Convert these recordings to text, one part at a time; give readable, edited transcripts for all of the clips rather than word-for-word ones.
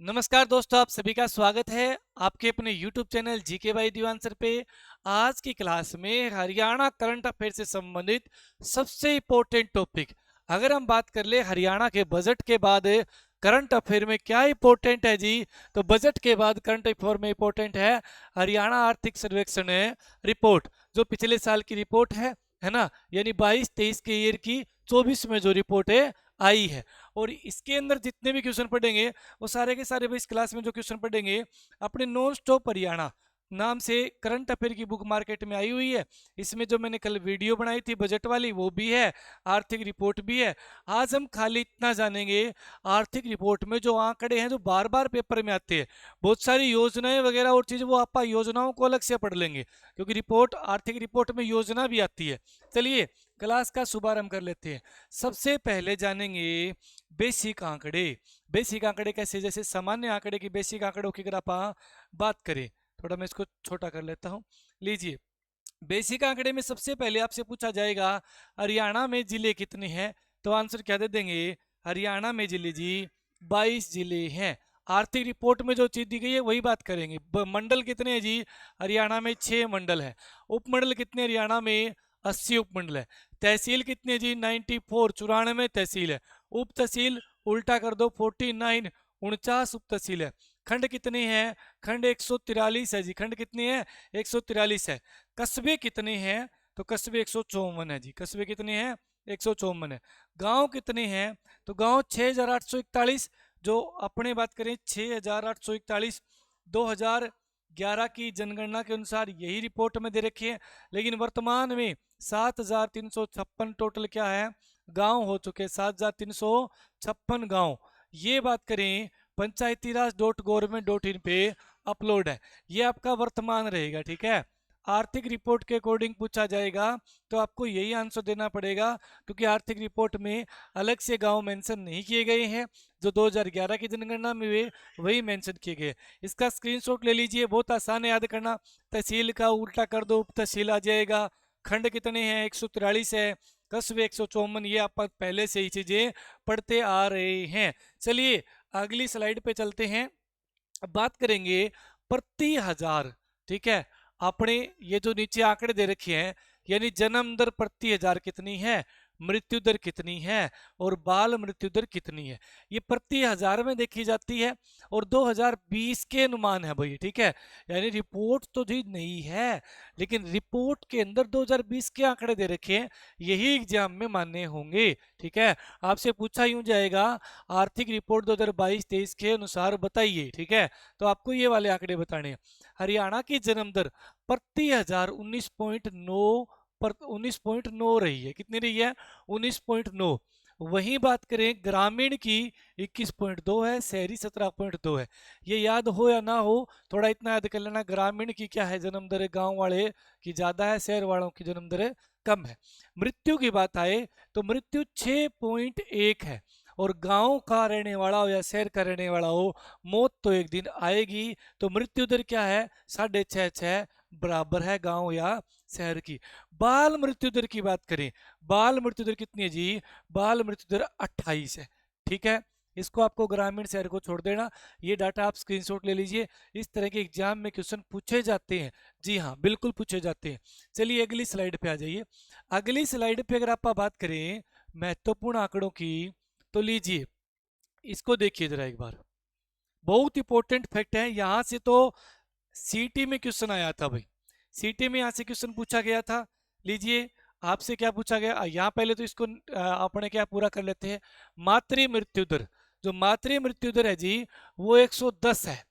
नमस्कार दोस्तों, आप सभी का स्वागत है आपके अपने YouTube channel GK by Diwan sir पे। आज की क्लास में हरियाणा करंट अफेयर से संबंधित सबसे इंपॉर्टेंट टॉपिक, अगर हम बात कर ले हरियाणा के बजट के बाद करंट अफेयर में क्या इंपॉर्टेंट है जी, तो बजट के बाद करंट अफेयर में इंपॉर्टेंट है हरियाणा आर्थिक सर्वेक्षण रिपोर्ट, जो पिछले साल की रिपोर्ट है ना, यानी 22-23 के ईयर की 24 में जो रिपोर्ट आई है। और इसके अंदर जितने भी क्वेश्चन पढ़ेंगे वो सारे के सारे इस क्लास में जो क्वेश्चन पढ़ेंगे अपने नॉन स्टॉप हरियाणा नाम से करंट अफेयर की बुक मार्केट में आई हुई है। इसमें जो मैंने कल वीडियो बनाई थी बजट वाली वो भी है, आर्थिक रिपोर्ट भी है। आज हम खाली इतना जानेंगे आर्थिक रिपोर्ट में जो आंकड़े हैं जो बार बार पेपर में आते हैं, बहुत सारी योजनाएं वगैरह और चीज़, वो आप योजनाओं को अलग से पढ़ लेंगे क्योंकि रिपोर्ट आर्थिक रिपोर्ट में योजना भी आती है। चलिए क्लास का शुभारंभ कर लेते हैं। सबसे पहले जानेंगे बेसिक आंकड़े। बेसिक आंकड़े कैसे, जैसे सामान्य आंकड़े की बेसिक आंकड़ों की अगर आप बात करें, थोड़ा मैं इसको छोटा कर लेता हूं। लीजिए, बेसिक आंकड़े में सबसे पहले आपसे पूछा जाएगा हरियाणा में जिले कितने हैं, तो आंसर क्या दे देंगे, हरियाणा में जिले जी 22 जिले हैं। आर्थिक रिपोर्ट में जो चीज दी गई है वही बात करेंगे। मंडल कितने हैं जी, हरियाणा में 6 मंडल है। उपमंडल कितने, हरियाणा में 80 उपमंडल है। तहसील कितने जी, 94, 94 तहसील है। उप तहसील उल्टा कर दो, 49, 49 उप तहसील है। खंड कितने हैं, खंड 143 है जी, खंड कितनी है, 143 है। कस्बे कितने हैं, तो कस्बे 154 है जी, कस्बे कितने हैं, 154 है। गांव कितने हैं, तो गांव 6841। जो अपने बात करें 6841 2011 की जनगणना के अनुसार यही रिपोर्ट में दे रखी है। लेकिन वर्तमान में 7356 टोटल क्या है, गांव हो चुके, 7356 गांव। ये बात करें पंचायती राज .gov.in पे अपलोड है, ये आपका वर्तमान रहेगा। ठीक है, आर्थिक रिपोर्ट के अकॉर्डिंग पूछा जाएगा तो आपको यही आंसर देना पड़ेगा क्योंकि आर्थिक रिपोर्ट में अलग से गांव मेंशन नहीं किए गए हैं। जो 2011 की जनगणना में हुए वही मेंशन किए गए। इसका स्क्रीनशॉट ले लीजिए, बहुत आसान है याद करना। तहसील का उल्टा कर दो, उप तहसील आ जाएगा। खंड कितने हैं, 143 है। कस्बे 154, ये आप पहले से ही चीजें पढ़ते आ रहे हैं। चलिए अगली स्लाइड पे चलते हैं। अब बात करेंगे प्रति हजार। ठीक है, आपने ये जो नीचे आंकड़े दे रखे हैं, यानी जन्म दर प्रति हजार कितनी है, मृत्यु दर कितनी है और बाल मृत्यु दर कितनी है, ये प्रति हजार में देखी जाती है। और 2020 के अनुमान है भाई। ठीक है, यानी रिपोर्ट तो जी नहीं है, लेकिन रिपोर्ट के अंदर 2020 के आंकड़े दे रखे हैं, यही एग्जाम में मान्य होंगे। ठीक है, आपसे पूछा यूं जाएगा आर्थिक रिपोर्ट 2022-23 के अनुसार बताइए। ठीक है, तो आपको ये वाले आंकड़े बताने हैं। हरियाणा की जन्म दर प्रति हजार 19.9 पर 19.9 रही है। कितनी रही है, 19.9। वहीं बात करें ग्रामीण की 21.2 है, शहरी 17.2 है। ये याद हो या ना हो, थोड़ा इतना याद कर लेना, ग्रामीण की क्या है जन्म दर, गांव वाले की ज्यादा है, शहर वालों की जन्म दर कम है। मृत्यु की बात आए तो मृत्यु 6.1 है। और गांव का रहने वाला हो या शहर का रहने वाला हो, मौत तो एक दिन आएगी। तो मृत्यु दर क्या है, 6.56, बराबर है गांव या शहर की। बाल मृत्यु दर की बात करें, बाल मृत्यु दर कितनी है जी, बाल मृत्यु दर 28 है। ठीक है, इसको आपको ग्रामीण शहर को छोड़ देना, ये डाटा आप स्क्रीनशॉट ले लीजिए। इस तरह के एग्जाम में क्वेश्चन पूछे जाते हैं, जी हाँ बिल्कुल पूछे जाते हैं। चलिए अगली स्लाइड पे आ जाइए। अगली स्लाइड पे अगर आप बात करें महत्वपूर्ण आंकड़ों की, तो लीजिए इसको देखिए जरा एक बार, बहुत इंपॉर्टेंट फैक्ट है। यहां से तो सीटी में क्वेश्चन आया था भाई, सीटी में यहां से क्वेश्चन पूछा गया था। लीजिए आपसे क्या पूछा गया, यहाँ पहले तो इसको अपने क्या पूरा कर लेते हैं। मातृ मृत्यु दर, जो मातृ मृत्यु दर है जी वो 110 है।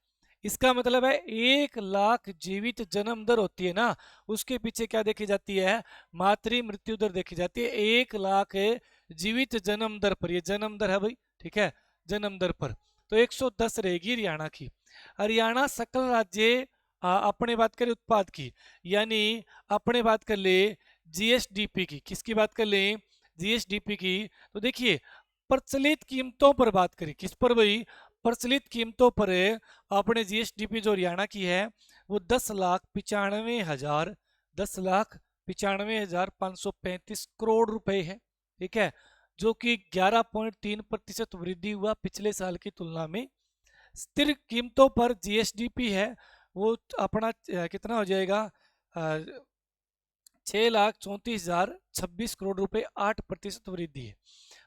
इसका मतलब है 1 लाख जीवित जन्म दर होती है ना, उसके पीछे क्या देखी जाती है, मातृ मृत्यु दर देखी जाती है। 1 लाख जीवित जन्म दर पर, ये जन्म दर है भाई। ठीक है, जन्म दर पर तो 110 रहेगी हरियाणा की। हरियाणा सकल राज्य अपने बात करें उत्पाद की, यानी अपने बात कर ले जीएसडीपी की, किसकी बात कर ले, जीएसडीपी की। तो देखिए प्रचलित कीमतों पर बात करें, किस पर भाई, प्रचलित कीमतों पर अपने जीएसडीपी जो हरियाणा की है वो 10,95,000, 10,95,535 करोड़ रुपए है। ठीक है, जो कि 11.3% वृद्धि हुआ पिछले साल की तुलना में। स्थिर कीमतों पर जीएसडीपी है वो अपना कितना हो जाएगा, 6,34,026 करोड़ रुपए, 8% वृद्धि है।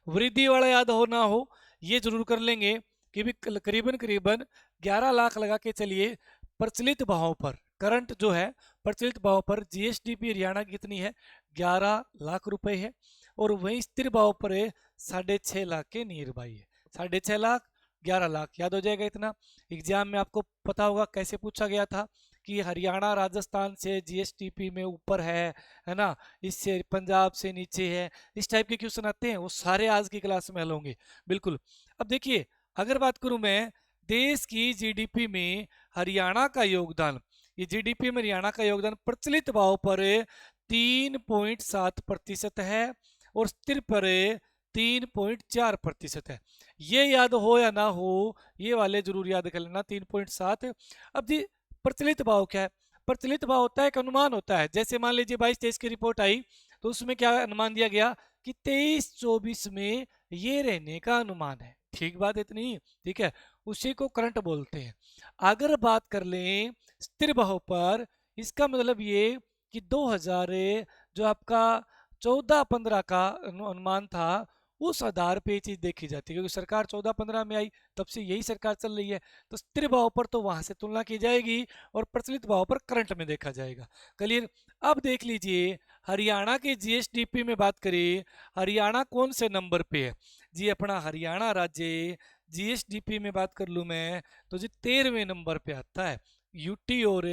वृद्धि वाला याद हो ना हो ये जरूर कर लेंगे कि भी करीबन करीबन 11 लाख लगा के चलिए प्रचलित भाव पर, करंट जो है प्रचलित भाव पर जीएसडीपी हरियाणा की कितनी है, 11 लाख रुपए है। और वहीं स्थिर भाव पर है 6.5 लाख के नियर बाई है। 6.5 लाख 11 लाख याद हो जाएगा इतना। एग्जाम में आपको पता होगा कैसे पूछा गया था कि हरियाणा राजस्थान से जीएसडीपी में ऊपर है ना, इससे पंजाब से नीचे है, इस टाइप के क्वेश्चन आते हैं, वो सारे आज की क्लास में हल होंगे बिल्कुल। अब देखिए अगर बात करूं मैं देश की जीडीपी में हरियाणा का योगदान, ये जीडीपी में हरियाणा का योगदान प्रचलित भाव पर 3.7% है और स्थिर पर 3.4% है। ये याद हो या ना हो ये वाले जरूर याद कर लेना 3.7। अब जी प्रचलित भाव क्या है, प्रचलित भाव होता है एक अनुमान होता है, जैसे मान लीजिए 22-23 की रिपोर्ट आई तो उसमें क्या अनुमान दिया गया कि 23-24 में ये रहने का अनुमान है, ठीक बात इतनी, ठीक है, उसी को करंट बोलते हैं। अगर बात कर लें स्थिर भाव पर, इसका मतलब ये कि 2000 जो आपका 14-15 का अनुमान था उस आधार पे ये चीज देखी जाती है, क्योंकि सरकार 14-15 में आई तब से यही सरकार चल रही है, तो स्थिर भाव पर तो वहां से तुलना की जाएगी और प्रचलित भाव पर करंट में देखा जाएगा। क्लियर। अब देख लीजिए हरियाणा के जीएसडीपी में बात करें, हरियाणा कौन से नंबर पे है जी, अपना हरियाणा राज्य जीएसडीपी में बात कर लूं मैं तो जी 13वें नंबर पे आता है। यूटी और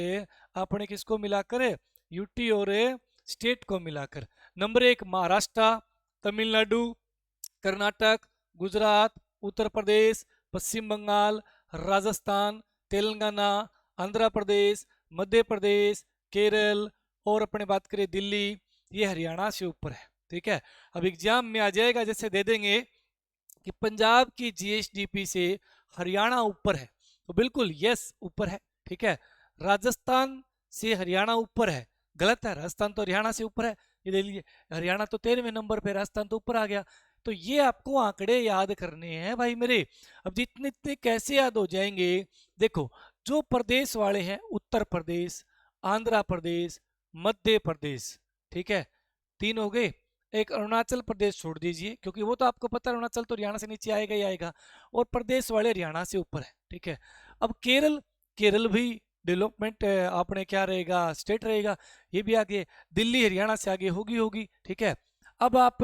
अपने किसको मिलाकर, यूटी और स्टेट को मिलाकर। नंबर 1 महाराष्ट्र, तमिलनाडु, कर्नाटक, गुजरात, उत्तर प्रदेश, पश्चिम बंगाल, राजस्थान, तेलंगाना, आंध्र प्रदेश, मध्य प्रदेश, केरल और अपने बात करें दिल्ली, ये हरियाणा से ऊपर है, ठीक है। अब एग्जाम में आ जाएगा जैसे दे देंगे कि पंजाब की जीएसडीपी से हरियाणा ऊपर है, तो बिल्कुल यस ऊपर है, ठीक है। राजस्थान से हरियाणा ऊपर है, गलत है, राजस्थान तो हरियाणा से ऊपर है, ये ले लीजिए, हरियाणा तो 13वें नंबर पे, राजस्थान तो ऊपर आ गया। तो ये आपको आंकड़े याद करने हैं भाई मेरे। अब जितने इतने कैसे याद हो जाएंगे, देखो जो प्रदेश वाले हैं उत्तर प्रदेश, आंध्र प्रदेश, मध्य प्रदेश, ठीक है, 3 हो गए। एक अरुणाचल प्रदेश छोड़ दीजिए क्योंकि वो तो आपको पता है अरुणाचल तो हरियाणा से नीचे आएगा ही आएगा, और प्रदेश वाले हरियाणा से ऊपर है, ठीक है। अब केरल, केरल भी डेवलपमेंट आपने क्या रहेगा, स्टेट रहेगा, ये भी आगे। दिल्ली हरियाणा से आगे होगी होगी, ठीक है। अब आप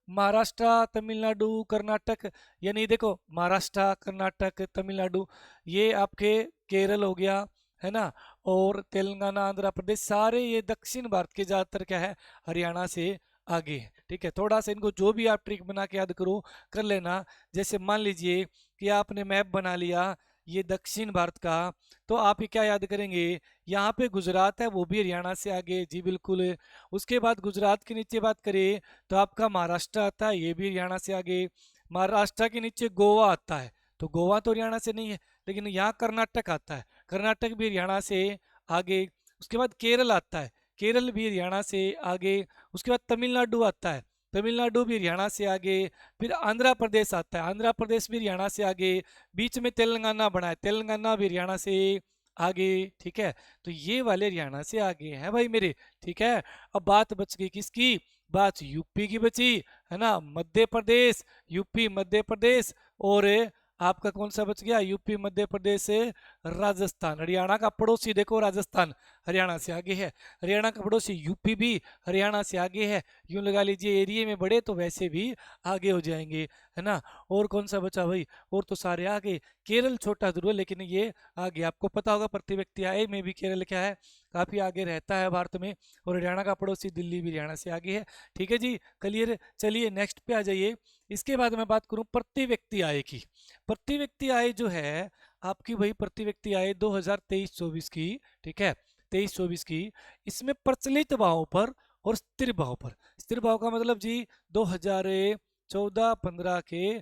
महाराष्ट्र, तमिलनाडु, कर्नाटक, यानी देखो महाराष्ट्र, कर्नाटक, तमिलनाडु, ये आपके केरल हो गया है ना, और तेलंगाना, आंध्र प्रदेश, सारे ये दक्षिण भारत के ज्यादातर क्या है हरियाणा से आगे है, ठीक है। थोड़ा सा इनको जो भी आप ट्रिक बना के याद करो कर लेना। जैसे मान लीजिए कि आपने मैप बना लिया ये दक्षिण भारत का, तो आप ये क्या याद करेंगे, यहाँ पे गुजरात है वो भी हरियाणा से आगे, जी बिल्कुल। उसके बाद गुजरात के नीचे बात करें तो आपका महाराष्ट्र आता है, ये भी हरियाणा से आगे। महाराष्ट्र के नीचे गोवा आता है, तो गोवा तो हरियाणा से नहीं है, लेकिन यहाँ कर्नाटक आता है, कर्नाटक भी हरियाणा से आगे। उसके बाद केरल आता है, केरल भी हरियाणा से आगे। उसके बाद तमिलनाडु आता है, तमिलनाडु भी हरियाणा से आगे। फिर आंध्र प्रदेश आता है, आंध्र प्रदेश भी हरियाणा से आगे। बीच में तेलंगाना बना है, तेलंगाना भी हरियाणा से आगे, ठीक है। तो ये वाले हरियाणा से आगे हैं भाई मेरे, ठीक है। अब बात बच गई किसकी, बात यूपी की बची, है ना, मध्य प्रदेश, यूपी मध्य प्रदेश, और आपका कौन सा बच गया, यूपी मध्य प्रदेश से राजस्थान। हरियाणा का पड़ोसी देखो राजस्थान हरियाणा से आगे है, हरियाणा का पड़ोसी यूपी भी हरियाणा से आगे है। यूं लगा लीजिए एरिया में बड़े तो वैसे भी आगे हो जाएंगे, है ना। और कौन सा बचा भाई, और तो सारे आगे। केरल छोटा जरूर है लेकिन ये आगे, आपको पता होगा प्रति व्यक्ति आय में भी केरल क्या है, काफी आगे रहता है भारत में। और हरियाणा का पड़ोसी दिल्ली भी हरियाणा से आगे है, ठीक है जी, क्लियर। चलिए नेक्स्ट पे आ जाइए। इसके बाद मैं बात करूं प्रति व्यक्ति आय की। प्रति व्यक्ति आय जो है आपकी वही प्रति व्यक्ति आय 2023-24 की, ठीक है, 23-24 की, इसमें प्रचलित भाव पर और स्थिर भाव पर। स्थिर भाव का मतलब जी 2014-15 के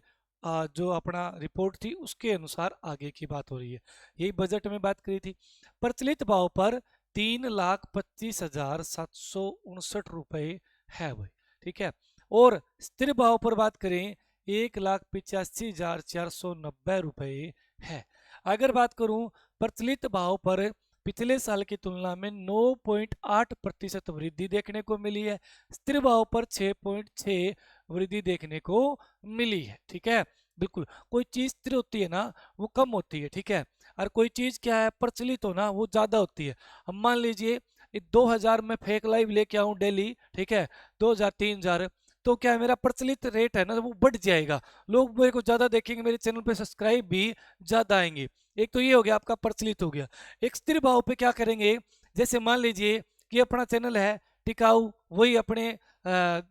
जो अपना रिपोर्ट थी उसके अनुसार आगे की बात हो रही है, यही बजट में बात करी थी। प्रचलित भाव पर 3,25,759 रुपए है भाई, ठीक है। और स्थिर भाव पर बात करें 1,85,490 है। अगर बात करूं प्रचलित भाव पर पिछले साल की तुलना में 9.8% वृद्धि देखने को मिली है। स्थिर भाव पर 6.6 वृद्धि देखने को मिली है। ठीक है, बिल्कुल कोई चीज स्थिर होती है ना वो कम होती है, ठीक है, और कोई चीज क्या है प्रचलित हो ना वो ज्यादा होती है। अब मान लीजिए 2000 में फेक लाइव लेके आऊं डेली, ठीक है, 2000 3000, तो क्या है मेरा प्रचलित रेट है ना वो बढ़ जाएगा, लोग मेरे को ज्यादा देखेंगे, मेरे चैनल पे सब्सक्राइब भी ज्यादा आएंगे। एक तो ये हो गया आपका प्रचलित हो गया। एक स्थिर भाव पे क्या करेंगे, जैसे मान लीजिए कि अपना चैनल है टिकाऊ, वही अपने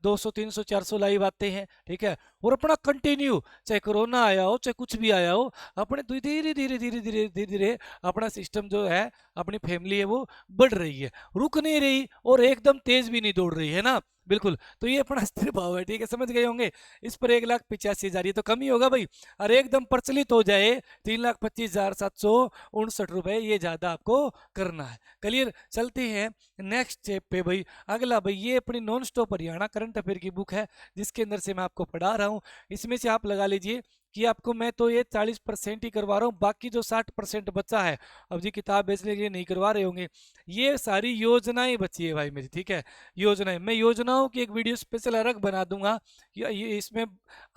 200 300 400 लाइव आते हैं, ठीक है, और अपना कंटिन्यू चाहे कोरोना आया हो चाहे कुछ भी आया हो, अपने धीरे धीरे धीरे धीरे धीरे धीरे अपना सिस्टम जो है अपनी फैमिली है वो बढ़ रही है, रुक नहीं रही और एकदम तेज भी नहीं दौड़ रही है ना, बिल्कुल। तो ये अपना स्थिर भाव है, ठीक है, समझ गए होंगे। इस पर 1,85,000 ये तो कम ही होगा भाई, और एकदम प्रचलित हो जाए 3,25,759 रुपए, ये ज्यादा आपको करना है। क्लियर, चलते हैं नेक्स्ट स्टेप पे भाई। अगला भाई ये अपनी non stop Haryana current affair की बुक है जिसके अंदर से मैं आपको पढ़ा रहा हूँ। इसमें से आप लगा लीजिए कि आपको मैं तो ये 40% ही करवा रहा हूँ, बाकी जो 60% बचा है अब जी किताब बेचने के लिए नहीं करवा रहे होंगे, ये सारी योजनाएं बची है भाई मेरी, ठीक है, योजनाएं। मैं योजनाओं की एक वीडियो स्पेशल अलग बना दूंगा, ये इसमें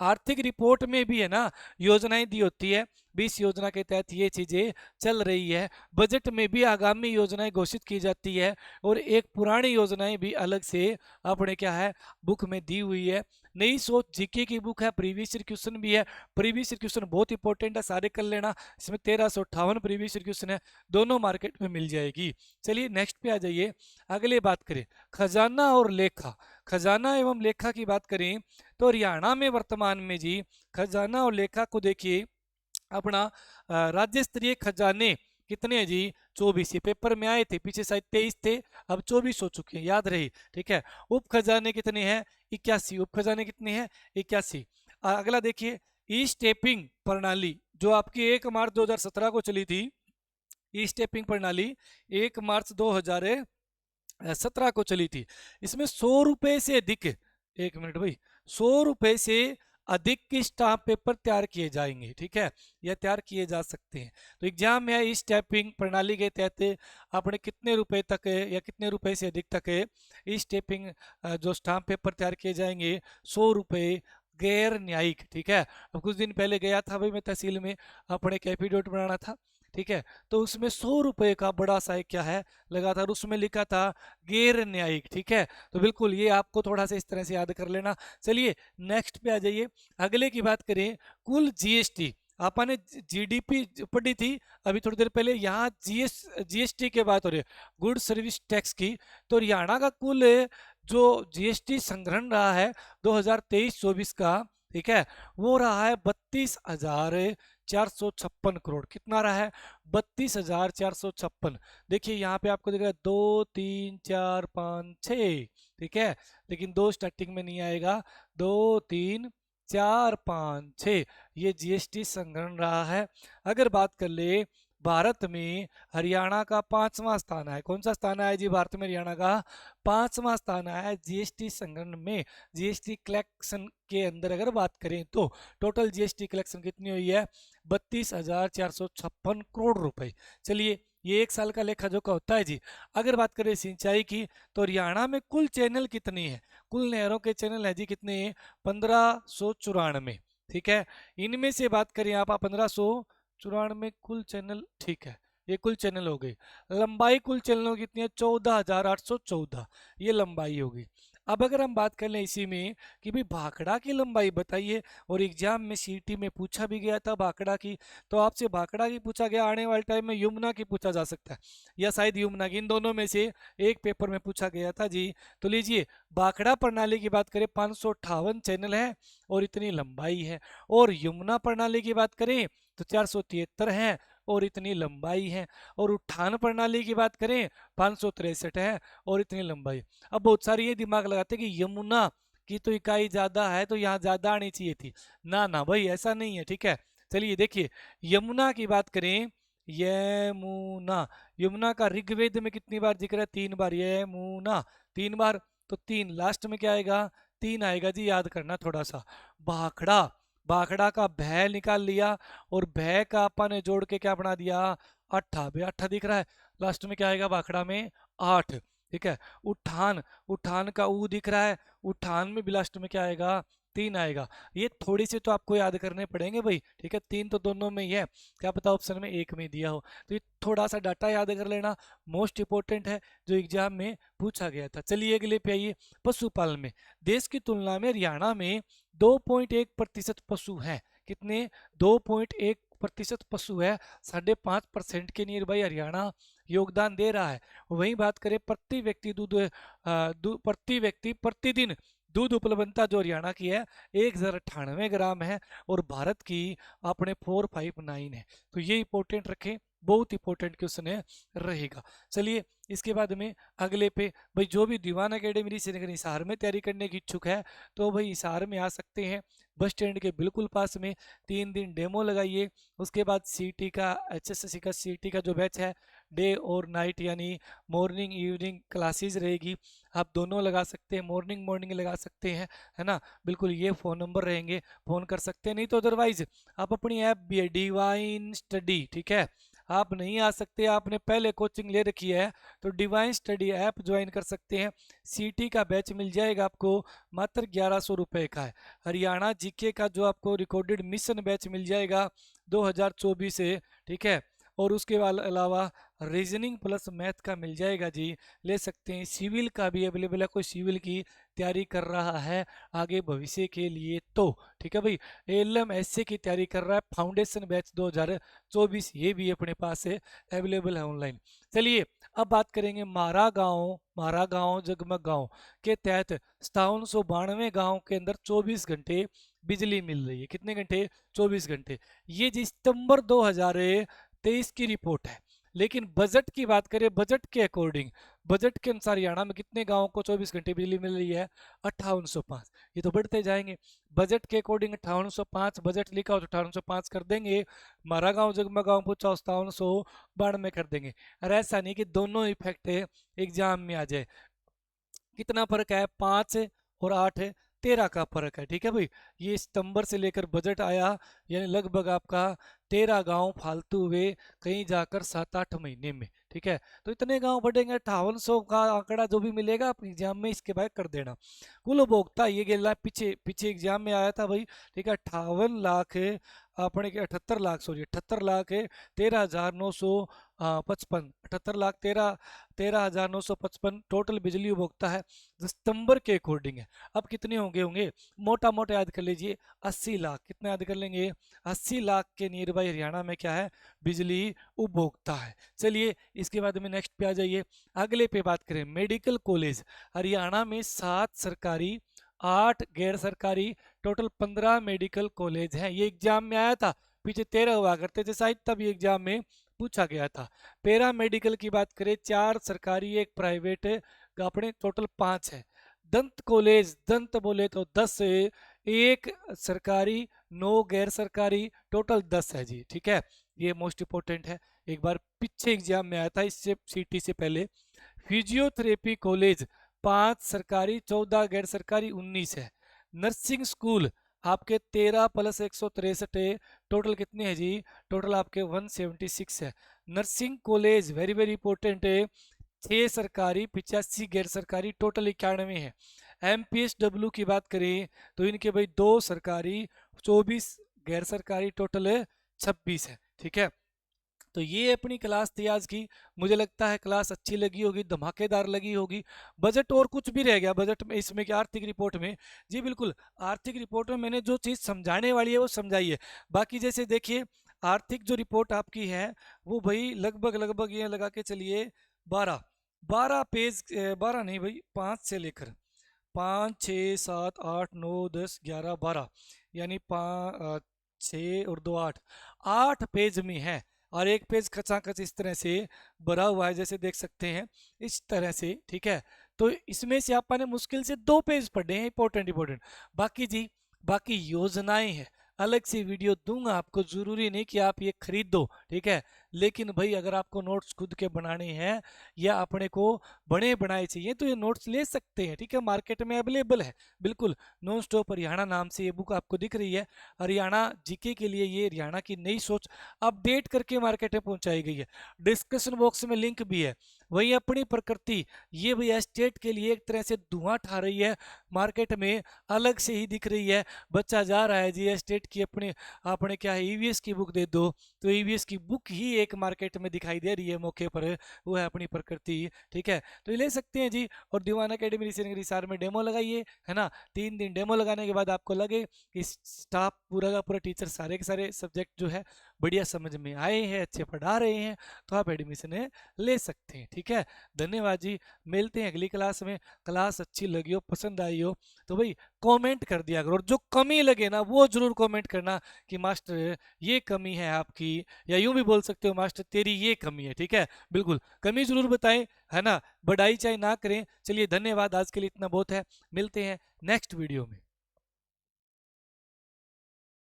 आर्थिक रिपोर्ट में भी है ना योजनाएं दी होती है, 20 योजना के तहत ये चीजें चल रही है, बजट में भी आगामी योजनाएं घोषित की जाती है, और एक पुरानी योजनाएं भी अलग से अपने क्या है बुक में दी हुई है। नई सोच जीके की बुक है, प्रीवियस ईयर क्वेश्चन भी है, प्रीवियस ईयर क्वेश्चन बहुत इंपॉर्टेंट है, सारे कर लेना, इसमें 1358 प्रीवियस ईयर क्वेश्चन है, दोनों मार्केट में मिल जाएगी। चलिए नेक्स्ट पे आ जाइए, अगले बात करें खजाना और लेखा। खजाना एवं लेखा की बात करें तो हरियाणा में वर्तमान में जी खजाना और लेखा को देखिए, अपना राज्य स्तरीय खजाने कितने हैं जी 24, ये पेपर में आए थे, पीछे शायद 23 थे, अब 24 हो चुके हैं, याद रही, ठीक है। उप खजाने कितने हैं 81, उप खजाने कितने हैं 81। अगला देखिए ई स्टेपिंग प्रणाली जो आपकी 1 मार्च 2017 को चली थी, ई स्टेपिंग प्रणाली 1 मार्च 2017 को चली थी, इसमें 100 रुपए से अधिक, एक मिनट भाई, 100 रुपए से अधिक के स्टाम्प पेपर तैयार किए जाएंगे, ठीक है, या तैयार किए जा सकते हैं। तो एग्जाम में इस स्टैंपिंग प्रणाली के तहत आपने कितने रुपए तक या कितने रुपए से अधिक तक इस स्टैंपिंग जो स्टाम्प पेपर तैयार किए जाएंगे 100 रुपए गैर न्यायिक, ठीक है। अब कुछ दिन पहले गया था भाई मैं तहसील में, अपने कैफिडेविट बनाना था, ठीक है, तो उसमें 100 रुपए का बड़ा सा क्या है लगा था, उसमें लिखा था गैर न्यायिक, ठीक है। तो बिल्कुल ये आपको थोड़ा सा इस तरह से याद कर लेना। चलिए नेक्स्ट पे आ जाइए, अगले की बात करें कुल जीएसटी, आपने जीडीपी पढ़ी थी अभी थोड़ी देर पहले, यहाँ जीएसटी के बात हो रही है गुड सर्विस टैक्स की, तो हरियाणा का कुल जो जीएसटी संग्रहण रहा है 2023-24 का, ठीक है, वो रहा है 32,456 करोड़। कितना रहा है 32,456। देखिए यहाँ पे आपको दिख रहा है 2 3 4 5 6, ठीक है, लेकिन 2 स्टार्टिंग में नहीं आएगा, 2 3 4 5 6 ये जीएसटी संग्रहण रहा है। अगर बात कर ले भारत में हरियाणा का 5वां स्थान है, कौन सा स्थान है जी भारत में हरियाणा का 5वां स्थान है जीएसटी संग्रहण में, जीएसटी कलेक्शन के अंदर अगर बात करें तो टोटल जीएसटी कलेक्शन कितनी हुई है 32,456 करोड़ रुपए। चलिए ये एक साल का लेखा जोखा होता है जी। अगर बात करें सिंचाई की तो हरियाणा में कुल चैनल कितनी है, कुल नहरों के चैनल है जी कितने 1594, ठीक है, इनमें से बात करें आप 1594 कुल चैनल, ठीक है, ये कुल चैनल हो गई। लंबाई कुल चैनलों की कितनी है 14,814, ये लंबाई होगी। अब अगर हम बात कर लें इसी में कि भाई भाखड़ा की लंबाई बताइए, और एग्जाम में सीटी में पूछा भी गया था भाखड़ा की, तो आपसे भाखड़ा की पूछा गया, आने वाले टाइम में यमुना की पूछा जा सकता है या शायद यमुना की, इन दोनों में से एक पेपर में पूछा गया था जी। तो लीजिए भाखड़ा प्रणाली की बात करें 558 चैनल है और इतनी लंबाई है, और यमुना प्रणाली की बात करें तो 473 है और इतनी लंबाई है, और उत्थान प्रणाली की बात करें 563 है और इतनी लंबाई। अब बहुत सारी ये दिमाग लगाते हैं कि यमुना की तो इकाई ज्यादा है तो यहाँ ज्यादा आनी चाहिए थी, ना ना भाई ऐसा नहीं है, ठीक है। चलिए देखिए यमुना की बात करें, यमुना, यमुना का ऋग्वेद में कितनी बार जिक्र है 3 बार, यमुना 3 बार, तो 3 लास्ट में क्या आएगा 3 आएगा जी, याद करना थोड़ा सा। भाखड़ा भाखड़ा का भय निकाल लिया और भय का अपन ने जोड़ के क्या बना दिया, अट्ठा। भाई अट्ठा दिख रहा है, लास्ट में क्या आएगा भाखड़ा में, 8। ठीक है। उठान, उठान का ऊ दिख रहा है, उठान में भी लास्ट में क्या आएगा, 3 आएगा। ये थोड़ी सी तो आपको याद करने पड़ेंगे भाई। ठीक है, 3 तो दोनों में ही है, क्या पता ऑप्शन में एक में दिया हो। तो ये थोड़ा सा डाटा याद कर लेना, मोस्ट इंपोर्टेंट है, जो एग्जाम में पूछा गया था। चलिए अगले पे आइए। पशुपालन में देश की तुलना में हरियाणा में 2.1% पशु हैं। कितने, 2.1% पशु है। 5.5% के नियर बाई हरियाणा योगदान दे रहा है। वहीं बात करें प्रति व्यक्ति प्रति व्यक्ति प्रतिदिन दूध उपलब्धता जो हरियाणा की है 1098 ग्राम है, और भारत की अपने 459 है। तो ये इंपॉर्टेंट रखें, बहुत इंपॉर्टेंट क्वेश्चन है रहेगा। चलिए इसके बाद में अगले पे, भाई जो भी दीवान अकेडमी ऋषिनगर हिसार में तैयारी करने की इच्छुक है तो भाई हिसार में आ सकते हैं, बस स्टैंड के बिल्कुल पास में। 3 दिन डेमो लगाइए, उसके बाद सीटी का, एचएसएससी का सीटी का जो बैच है डे और नाइट यानी मॉर्निंग इवनिंग क्लासेस रहेगी। आप दोनों लगा सकते हैं, मॉर्निंग लगा सकते हैं, है ना। बिल्कुल ये फ़ोन नंबर रहेंगे, फ़ोन कर सकते हैं। नहीं तो अदरवाइज आप अपनी ऐप भी है डिवाइन स्टडी, ठीक है। आप नहीं आ सकते, आपने पहले कोचिंग ले रखी है तो डिवाइन स्टडी ऐप ज्वाइन कर सकते हैं। सीटी का बैच मिल जाएगा आपको, मात्र 1100 रुपये का है। हरियाणा जीके का जो आपको रिकॉर्डेड मिशन बैच मिल जाएगा 2024 से, ठीक है। और उसके अलावा रीजनिंग प्लस मैथ का मिल जाएगा जी, ले सकते हैं। सिविल का भी अवेलेबल है, कोई सिविल की तैयारी कर रहा है आगे भविष्य के लिए तो, ठीक है भाई। एलएमएससी की तैयारी कर रहा है, फाउंडेशन बैच 2024 ये भी अपने पास है, अवेलेबल है ऑनलाइन। चलिए अब बात करेंगे मारा गांव जगमग गांव के तहत 5792 गांव के अंदर 24 घंटे बिजली मिल रही है। कितने घंटे, 24 घंटे। ये जी सितंबर 2023 की रिपोर्ट है। लेकिन बजट की बात करें, बजट के अकॉर्डिंग, बजट के अनुसार हरियाणा में कितने गांवों को 24 घंटे बिजली मिल रही है, 5805। ये तो बढ़ते जाएंगे। बजट के अकॉर्डिंग 5805, बजट लिखा हो तो 5805 कर देंगे। मारा गांव जगमग गांव पूछा 5792 में कर देंगे। और ऐसा नहीं कि दोनों इफेक्ट एग्जाम में आ जाए। कितना फर्क है, 5 और 8 है, 13 का फर्क है, ठीक है भाई। ये सितंबर से लेकर बजट आया, यानी लगभग आपका 13 गांव फालतू हुए, कहीं जाकर 7-8 महीने में, ठीक है। तो इतने गांव बढ़ेंगे, 5800 का आंकड़ा जो भी मिलेगा आप एग्जाम में इसके बाद कर देना। कुल उपभोक्ता ये गेला पीछे पीछे एग्जाम में आया था भाई, ठीक है। 58 लाख अपने के 78 लाख, सॉरी 78 लाख 13,955, 78 लाख 13,955 टोटल बिजली उपभोक्ता है जो सितंबर के अकॉर्डिंग है। अब कितने होंगे मोटा मोटा याद कर लीजिए, 80 लाख। कितना याद कर लेंगे, 80 लाख के नियर बाई हरियाणा में क्या है, बिजली उपभोक्ता है। चलिए इसके बाद में नेक्स्ट पे आ जाइए। अगले पे बात करें, मेडिकल कॉलेज हरियाणा में 7 सरकारी 8 गैर सरकारी, टोटल 15 मेडिकल कॉलेज हैं। ये एग्जाम में आया था, पीछे 13 हुआ करते थे शायद, तब ये एग्जाम में पूछा गया था। पैरा मेडिकल की बात करें, 4 सरकारी 1 प्राइवेट, अपने टोटल 5 है। दंत कॉलेज, दंत बोले तो 10 है, 1 सरकारी 9 गैर सरकारी, टोटल 10 है जी, ठीक है। ये मोस्ट इंपोर्टेंट है, एक बार पीछे एग्जाम में आया था, इससे सीटी से पहले। फिजियोथेरेपी कॉलेज 5 सरकारी 14 गैर सरकारी 19 है। नर्सिंग स्कूल आपके 13 + 163 है, टोटल कितने हैं जी, टोटल आपके 176 है। Nursing college vary very important है, 6 सरकारी 85 गैर सरकारी, टोटल 91 है। MPSW की बात करें तो इनके भाई 2 सरकारी 24 गैर सरकारी, टोटल 26 है, ठीक है। तो ये अपनी क्लास थी आज की, मुझे लगता है क्लास अच्छी लगी होगी, धमाकेदार लगी होगी। बजट और कुछ भी रह गया बजट में, इसमें कि आर्थिक रिपोर्ट में, जी बिल्कुल आर्थिक रिपोर्ट में मैंने जो चीज़ समझाने वाली है वो समझाई है। बाकी जैसे देखिए आर्थिक जो रिपोर्ट आपकी है वो भाई लगभग ये लगा के चलिए 12 पेज, 12 नहीं भाई 5 से लेकर 5 6 7 8 9 10 11 12, यानी 6 और 2 8 पेज में है, और एक पेज खचाखच इस तरह से भरा हुआ है, जैसे देख सकते हैं इस तरह से, ठीक है। तो इसमें से आपने मुश्किल से 2 पेज पढ़े हैं इंपॉर्टेंट। बाकी जी बाकी योजनाएं हैं, अलग से वीडियो दूंगा आपको, जरूरी नहीं कि आप ये खरीद दो, ठीक है। लेकिन भाई अगर आपको नोट्स खुद के बनाने हैं या अपने को बने बनाए चाहिए तो ये नोट्स ले सकते हैं, ठीक है, मार्केट में अवेलेबल है बिल्कुल। नॉन स्टॉप हरियाणा नाम से ये बुक आपको दिख रही है। हरियाणा जीके के लिए ये हरियाणा की नई सोच अपडेट करके मार्केट में पहुंचाई गई है। डिस्क्रिप्शन बॉक्स में लिंक भी है। वही अपनी प्रकृति, ये भैया स्टेट के लिए एक तरह से धुआं ठा रही है, मार्केट में अलग से ही दिख रही है। बच्चा जा रहा है जी स्टेट की अपने आपने क्या है ईवीएस की बुक दे दो, तो ईवीएस की बुक ही एक मार्केट में दिखाई दे रही है मौके पर, वो है अपनी प्रकृति, ठीक है। तो ये ले सकते हैं जी। और दीवान अकेडमी रिसार में डेमो लगाइए, है ना। 3 दिन डेमो लगाने के बाद आपको लगे कि स्टाफ पूरा का पूरा, टीचर सारे के सारे सब्जेक्ट जो है बढ़िया समझ में आए हैं, अच्छे पढ़ा रहे हैं, तो आप एडमिशन ले सकते हैं, ठीक है। धन्यवाद जी, मिलते हैं अगली क्लास में। क्लास अच्छी लगी हो, पसंद आई हो तो भाई कमेंट कर दिया करो, और जो कमी लगे ना वो जरूर कमेंट करना कि मास्टर ये कमी है आपकी, या यूं भी बोल सकते हो मास्टर तेरी ये कमी है, ठीक है। बिल्कुल कमी जरूर बताएं, है ना, बढ़ाई चाहे ना करें। चलिए धन्यवाद, आज के लिए इतना बहुत है, मिलते हैं नेक्स्ट वीडियो में।